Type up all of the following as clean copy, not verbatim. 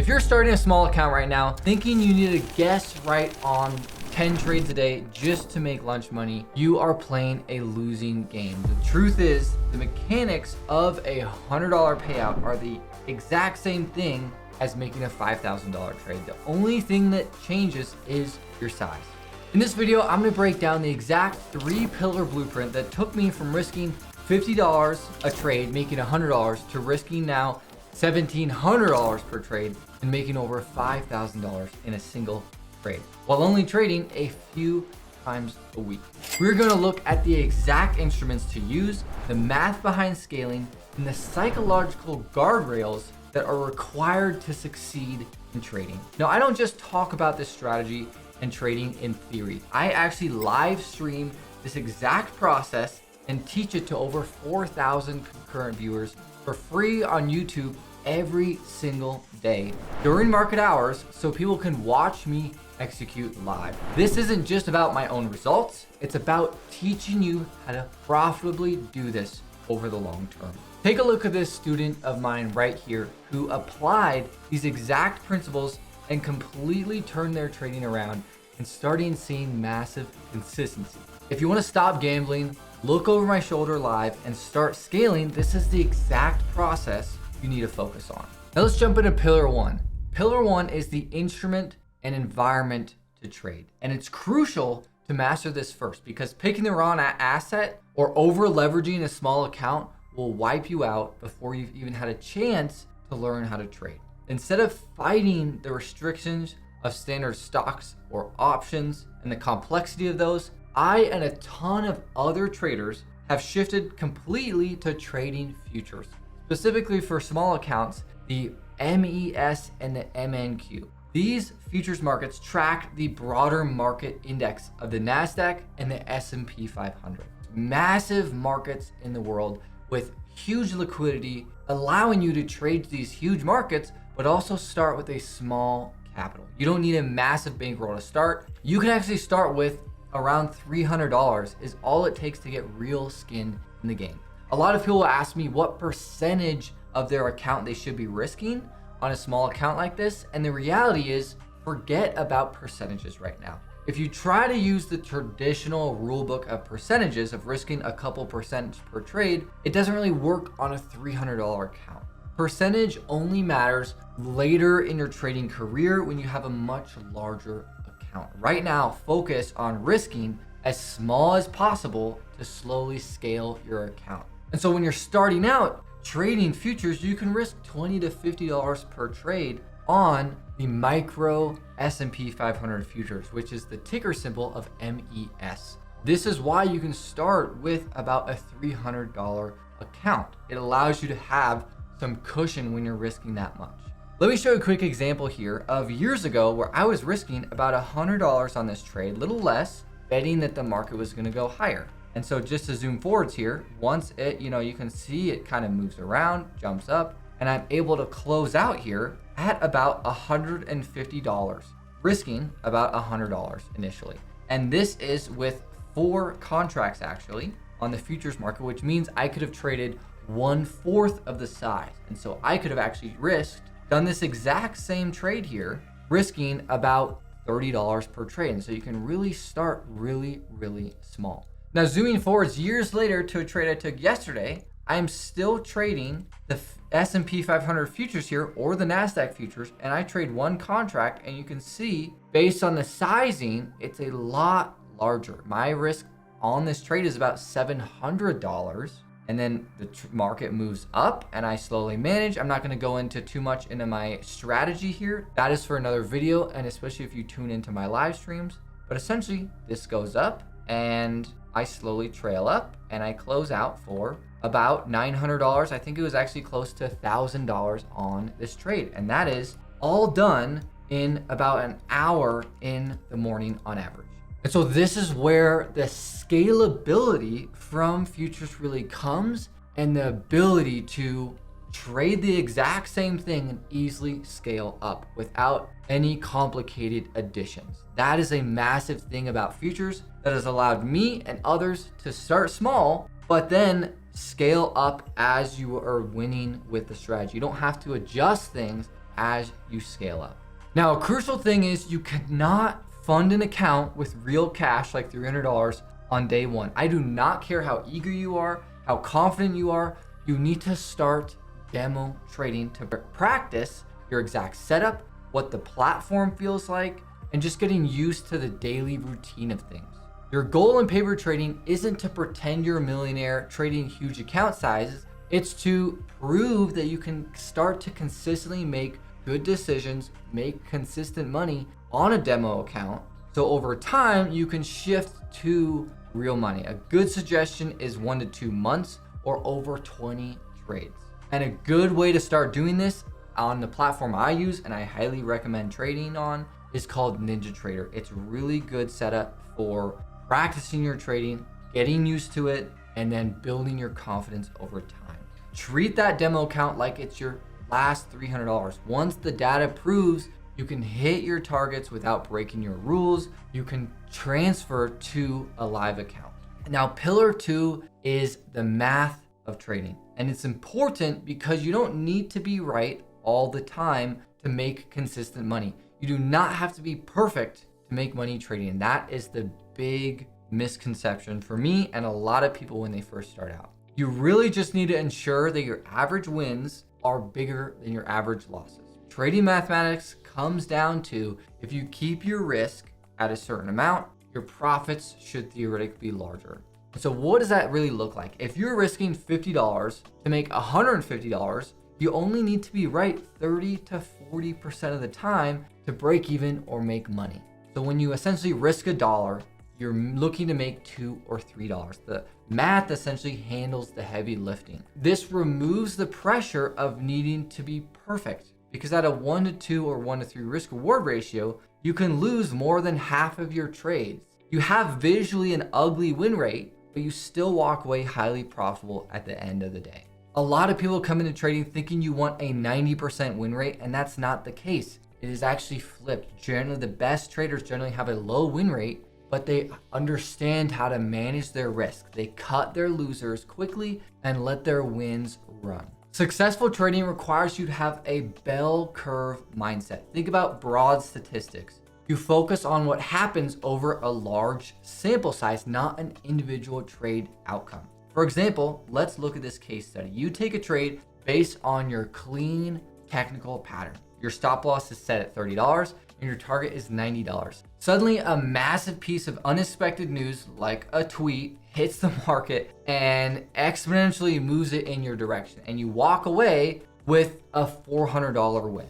If you're starting a small account right now, thinking you need to guess right on 10 trades a day just to make lunch money, you are playing a losing game. The truth is, the mechanics of a $100 payout are the exact same thing as making a $5,000 trade. The only thing that changes is your size. In this video, I'm gonna break down the exact 3-pillar blueprint that took me from risking $50 a trade, making $100, to risking now $1,700 per trade and making over $5,000 in a single trade, while only trading a few times a week. We're gonna look at the exact instruments to use, the math behind scaling, and the psychological guardrails that are required to succeed in trading. Now, I don't just talk about this strategy and trading in theory. I actually live stream this exact process and teach it to over 4,000 concurrent viewers for free on YouTube every single day during market hours, so people can watch me execute live. This isn't just about my own results, it's about teaching you how to profitably do this over the long term. Take a look at this student of mine right here who applied these exact principles and completely turned their trading around and starting seeing massive consistency. If you want to stop gambling, look over my shoulder live and start scaling, this is the exact process you need to focus on. Now let's jump into pillar one. Pillar one is the instrument and environment to trade. And it's crucial to master this first, because picking the wrong asset or over leveraging a small account will wipe you out before you've even had a chance to learn how to trade. Instead of fighting the restrictions of standard stocks or options and the complexity of those, I and a ton of other traders have shifted completely to trading futures. Specifically for small accounts, the MES and the MNQ. These futures markets track the broader market index of the NASDAQ and the S&P 500. Massive markets in the world with huge liquidity, allowing you to trade these huge markets, but also start with a small capital. You don't need a massive bankroll to start. You can actually start with around $300 is all it takes to get real skin in the game. A lot of people will ask me what percentage of their account they should be risking on a small account like this. And the reality is, forget about percentages right now. If you try to use the traditional rule book of percentages of risking a couple percent per trade, it doesn't really work on a $300 account. Percentage only matters later in your trading career when you have a much larger account. Right now, focus on risking as small as possible to slowly scale your account. And so when you're starting out trading futures, you can risk $20 to $50 per trade on the micro S&P 500 futures, which is the ticker symbol of MES. This is why you can start with about a $300 account. It allows you to have some cushion when you're risking that much. Let me show you a quick example here of years ago where I was risking about $100 on this trade, little less, betting that the market was going to go higher. And so just to zoom forwards here, once it, you can see it kind of moves around, jumps up, and I'm able to close out here at about $150, risking about $100 initially. And this is with 4 contracts actually on the futures market, which means I could have traded 1/4 of the size. And so I could have actually done this exact same trade here, risking about $30 per trade. And so you can really start really, really small. Now, zooming forwards years later to a trade I took yesterday, I'm still trading the S&P 500 futures here or the NASDAQ futures, and I trade 1 contract, and you can see based on the sizing, it's a lot larger. My risk on this trade is about $700, and then the market moves up and I slowly manage. I'm not gonna go into too much into my strategy here. That is for another video, and especially if you tune into my live streams. But essentially, this goes up and I slowly trail up and I close out for about $900. I think it was actually close to $1,000 on this trade. And that is all done in about an hour in the morning on average. And so this is where the scalability from futures really comes, and the ability to trade the exact same thing and easily scale up without any complicated additions. That is a massive thing about futures that has allowed me and others to start small, but then scale up as you are winning with the strategy. You don't have to adjust things as you scale up. Now, a crucial thing is you cannot fund an account with real cash like $300 on day one. I do not care how eager you are, how confident you are. You need to start demo trading to practice your exact setup, what the platform feels like, and just getting used to the daily routine of things. Your goal in paper trading isn't to pretend you're a millionaire trading huge account sizes. It's to prove that you can start to consistently make good decisions, make consistent money on a demo account. So over time, you can shift to real money. A good suggestion is 1 to 2 months or over 20 trades. And a good way to start doing this on the platform I use and I highly recommend trading on is called NinjaTrader. It's a really good setup for practicing your trading, getting used to it, and then building your confidence over time. Treat that demo account like it's your last $300. Once the data proves you can hit your targets without breaking your rules, you can transfer to a live account. Now, pillar 2 is the math of trading. And it's important because you don't need to be right all the time to make consistent money. You do not have to be perfect to make money trading. And that is the big misconception for me and a lot of people when they first start out. You really just need to ensure that your average wins are bigger than your average losses. Trading mathematics comes down to if you keep your risk at a certain amount, your profits should theoretically be larger. So what does that really look like? If you're risking $50 to make $150, you only need to be right 30 to 40% of the time to break even or make money. So when you essentially risk $1, you're looking to make $2 or $3. The math essentially handles the heavy lifting. This removes the pressure of needing to be perfect because at a 1 to 2 or 1 to 3 risk reward ratio, you can lose more than half of your trades. You have visually an ugly win rate, but you still walk away highly profitable at the end of the day. A lot of people come into trading thinking you want a 90% win rate, and that's not the case. It is actually flipped. Generally, the best traders generally have a low win rate, but they understand how to manage their risk. They cut their losers quickly and let their wins run. Successful trading requires you to have a bell curve mindset. Think about broad statistics. You focus on what happens over a large sample size, not an individual trade outcome. For example, let's look at this case study. You take a trade based on your clean technical pattern. Your stop loss is set at $30 and your target is $90. Suddenly, a massive piece of unexpected news, like a tweet, hits the market and exponentially moves it in your direction. And you walk away with a $400 win.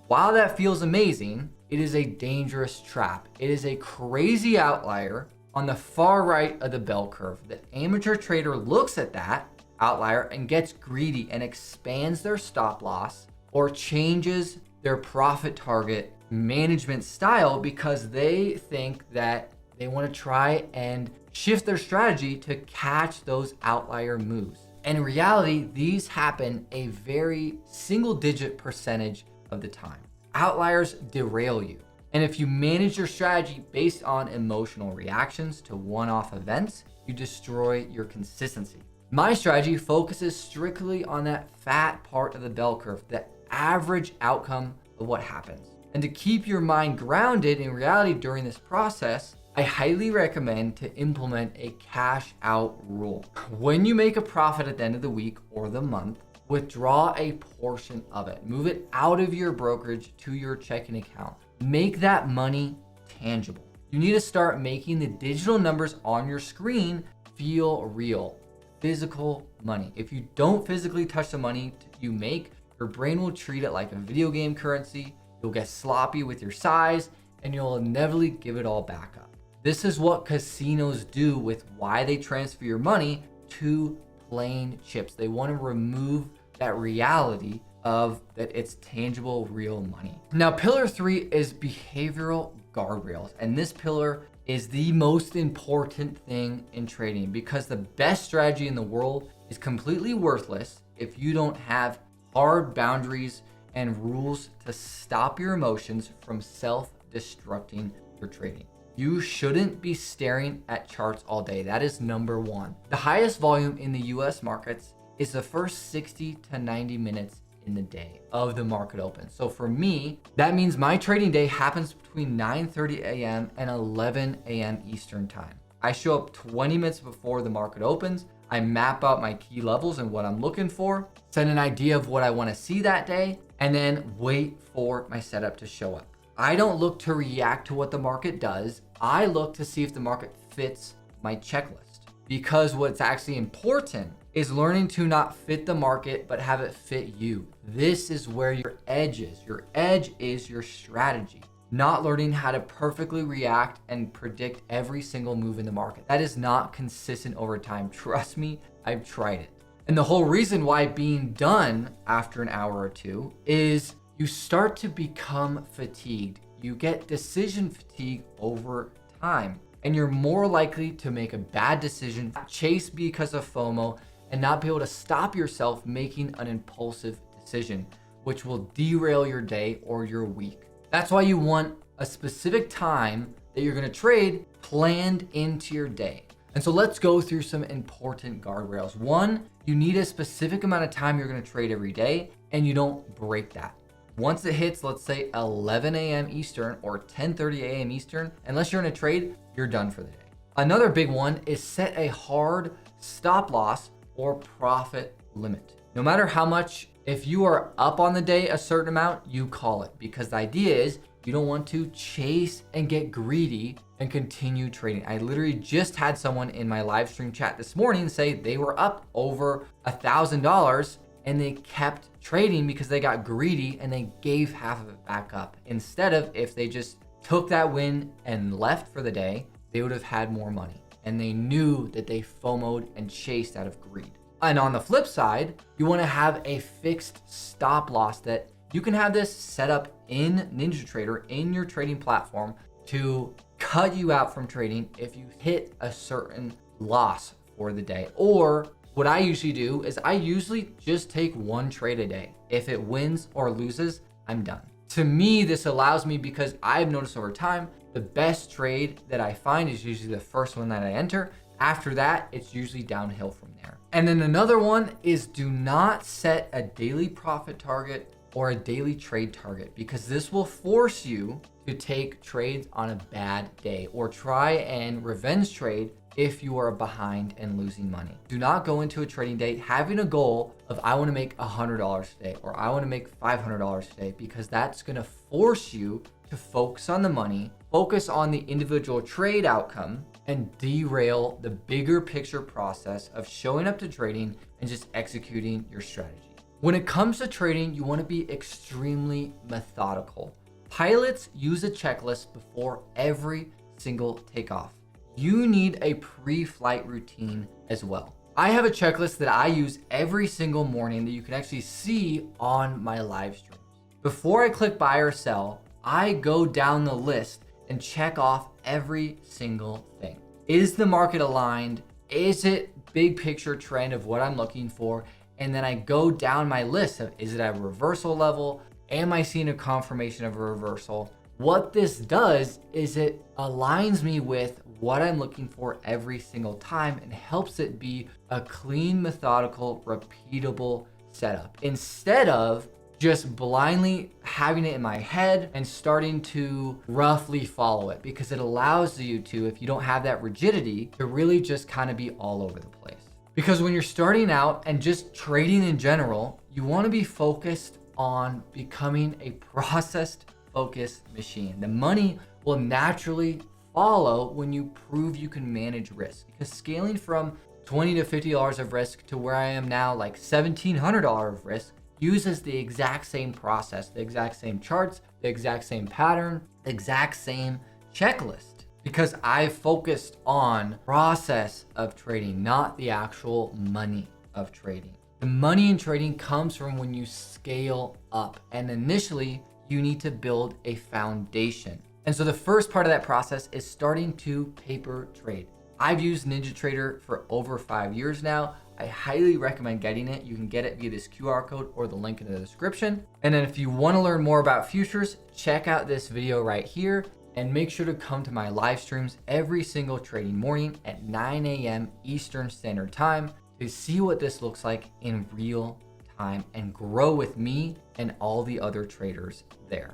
While that feels amazing, it is a dangerous trap. It is a crazy outlier on the far right of the bell curve. The amateur trader looks at that outlier and gets greedy and expands their stop loss or changes their profit target management style because they think that they want to try and shift their strategy to catch those outlier moves. And in reality, these happen a very single-digit percentage of the time. Outliers derail you. And if you manage your strategy based on emotional reactions to one-off events, you destroy your consistency. My strategy focuses strictly on that fat part of the bell curve, the average outcome of what happens. And to keep your mind grounded in reality during this process, I highly recommend to implement a cash out rule. When you make a profit at the end of the week or the month, withdraw a portion of it. Move it out of your brokerage to your checking account. Make that money tangible. You need to start making the digital numbers on your screen feel real. Physical money. If you don't physically touch the money you make, your brain will treat it like a video game currency. You'll get sloppy with your size and you'll inevitably give it all back up. This is what casinos do with why they transfer your money to plain chips. They want to remove that reality of that it's tangible, real money. Now, pillar 3 is behavioral guardrails. And this pillar is the most important thing in trading because the best strategy in the world is completely worthless if you don't have hard boundaries and rules to stop your emotions from self-destructing your trading. You shouldn't be staring at charts all day. That is number 1. The highest volume in the US markets is the first 60 to 90 minutes in the day of the market open. So for me, that means my trading day happens between 9:30 a.m. and 11 a.m. Eastern time. I show up 20 minutes before the market opens. I map out my key levels and what I'm looking for, set an idea of what I want to see that day, and then wait for my setup to show up. I don't look to react to what the market does. I look to see if the market fits my checklist, because what's actually important is learning to not fit the market, but have it fit you. This is where your edge is. Your edge is your strategy, not learning how to perfectly react and predict every single move in the market. That is not consistent over time. Trust me, I've tried it. And the whole reason why being done after an hour or two is you start to become fatigued. You get decision fatigue over time, and you're more likely to make a bad decision, chase because of FOMO, and not be able to stop yourself making an impulsive decision, which will derail your day or your week. That's why you want a specific time that you're gonna trade planned into your day. And so let's go through some important guardrails. One, you need a specific amount of time you're gonna trade every day, and you don't break that. Once it hits, let's say 11 a.m. Eastern or 10:30 a.m. Eastern, unless you're in a trade, you're done for the day. Another big one is set a hard stop loss or profit limit. No matter how much, if you are up on the day a certain amount, you call it, because the idea is you don't want to chase and get greedy and continue trading. I literally just had someone in my live stream chat this morning say they were up over $1,000 and they kept trading because they got greedy and they gave half of it back up. Instead of, if they just took that win and left for the day, they would have had more money. And they knew that they FOMO'd and chased out of greed. And on the flip side, you want to have a fixed stop loss that you can have this set up in NinjaTrader in your trading platform to cut you out from trading if you hit a certain loss for the day. Or what I usually do is I usually just take one trade a day. If it wins or loses, I'm done. To me, this allows me, because I've noticed over time, the best trade that I find is usually the first one that I enter. After that, it's usually downhill from there. And then another one is do not set a daily profit target or a daily trade target, because this will force you to take trades on a bad day or try and revenge trade if you are behind and losing money. Do not go into a trading day having a goal of I want to make $100 today or I want to make $500 today, because that's going to force you to focus on the money, focus on the individual trade outcome, and derail the bigger picture process of showing up to trading and just executing your strategy. When it comes to trading, you want to be extremely methodical. Pilots use a checklist before every single takeoff. You need a pre-flight routine as well. I have a checklist that I use every single morning that you can actually see on my live streams. Before I click buy or sell, I go down the list and check off every single thing. Is the market aligned? Is it big picture trend of what I'm looking for? And then I go down my list of, is it at a reversal level? Am I seeing a confirmation of a reversal? What this does is it aligns me with what I'm looking for every single time and helps it be a clean, methodical, repeatable setup, instead of just blindly having it in my head and starting to roughly follow it, because it allows you to, if you don't have that rigidity, to really just kind of be all over the place. Because when you're starting out and just trading in general, you want to be focused on becoming a processed focused machine. The money will naturally follow when you prove you can manage risk, because scaling from $20 to $50 of risk to where I am now, like $1,700 of risk, uses the exact same process, the exact same charts, the exact same pattern, the exact same checklist, because I focused on process of trading, not the actual money of trading. The money in trading comes from when you scale up, and initially you need to build a foundation. And so the first part of that process is starting to paper trade. I've used NinjaTrader for over 5 years now. I highly recommend getting it. You can get it via this QR code or the link in the description. And then if you want to learn more about futures, check out this video right here, and make sure to come to my live streams every single trading morning at 9 a.m. Eastern Standard Time to see what this looks like in real time. time and grow with me and all the other traders there.